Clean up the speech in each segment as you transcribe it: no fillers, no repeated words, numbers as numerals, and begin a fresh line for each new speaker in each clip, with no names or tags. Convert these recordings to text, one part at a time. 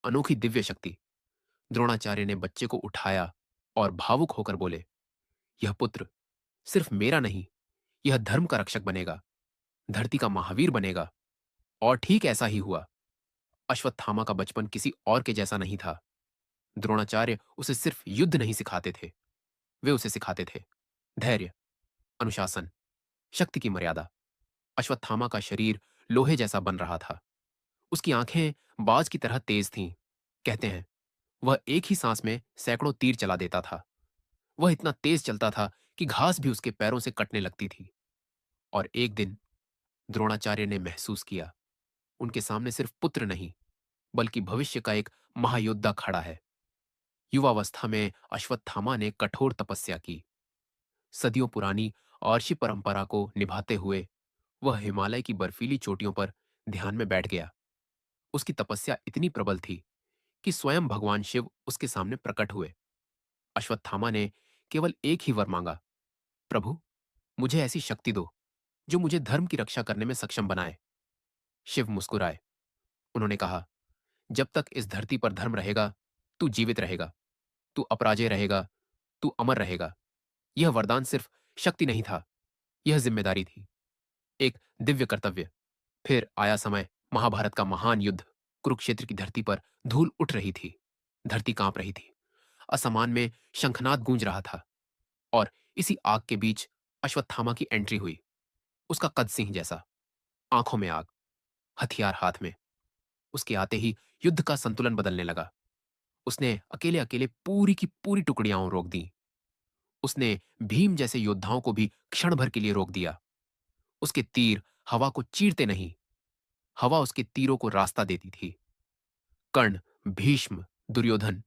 अनोखी दिव्य शक्ति। द्रोणाचार्य ने बच्चे को उठाया और भावुक होकर बोले, यह पुत्र सिर्फ मेरा नहीं, यह धर्म का रक्षक बनेगा, धरती का महावीर बनेगा। और ठीक ऐसा ही हुआ। अश्वत्थामा का बचपन किसी और के जैसा नहीं था। द्रोणाचार्य उसे सिर्फ युद्ध नहीं सिखाते थे, वे उसे सिखाते थे धैर्य, अनुशासन, शक्ति की मर्यादा। अश्वत्थामा का शरीर लोहे जैसा बन रहा था। उसकी आंखें बाज की तरह तेज थीं। कहते हैं, वह एक ही सांस में सैकड़ों तीर चला देता था। वह इतना तेज चलता था कि घास भी उसके पैरों से कटने लगती थी। और एक दिन द्रोणाचार्य ने महसूस किया, उनके सामने सिर्फ पुत्र नहीं, बल्कि भविष्य का एक महायोद्धा खड़ा है। युवावस्था में अश्वत्थामा ने कठोर तपस्या की। सदियों पुरानी आर्षि परंपरा को निभाते हुए वह हिमालय की बर्फीली चोटियों पर ध्यान में बैठ गया। उसकी तपस्या इतनी प्रबल थी कि स्वयं भगवान शिव उसके सामने प्रकट हुए। अश्वत्थामा ने केवल एक ही वर मांगा, प्रभु, मुझे ऐसी शक्ति दो जो मुझे धर्म की रक्षा करने में सक्षम बनाए। शिव मुस्कुराए। उन्होंने कहा, जब तक इस धरती पर धर्म रहेगा, तू जीवित रहेगा, तू अपराजेय रहेगा, तू अमर रहेगा। यह वरदान सिर्फ शक्ति नहीं था, यह जिम्मेदारी थी, एक दिव्य कर्तव्य। फिर आया समय, महाभारत का महान युद्ध। कुरुक्षेत्र की धरती पर धूल उठ रही थी, धरती कांप रही थी, असमान में शंखनाद गूंज रहा था। और इसी आग के बीच अश्वत्थामा की एंट्री हुई। उसका कद सिंह जैसा, आंखों में आग, हथियार हाथ में। उसके आते ही युद्ध का संतुलन बदलने लगा। उसने अकेले अकेले पूरी की पूरी टुकड़ियां रोक दी। उसने भीम जैसे योद्धाओं को भी क्षण भर के लिए रोक दिया। उसके तीर हवा को चीरते नहीं, हवा उसके तीरों को रास्ता देती थी। कर्ण, भीष्म, दुर्योधन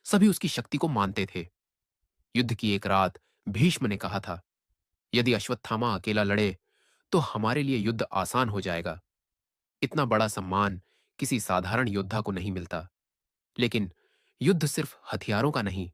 सभी उसकी शक्ति को मानते थे। युद्ध की एक रात भीष्म ने कहा था, यदि अश्वत्थामा अकेला लड़े तो हमारे लिए युद्ध आसान हो जाएगा। इतना बड़ा सम्मान किसी साधारण योद्धा को नहीं मिलता। लेकिन युद्ध सिर्फ हथियारों का नहीं,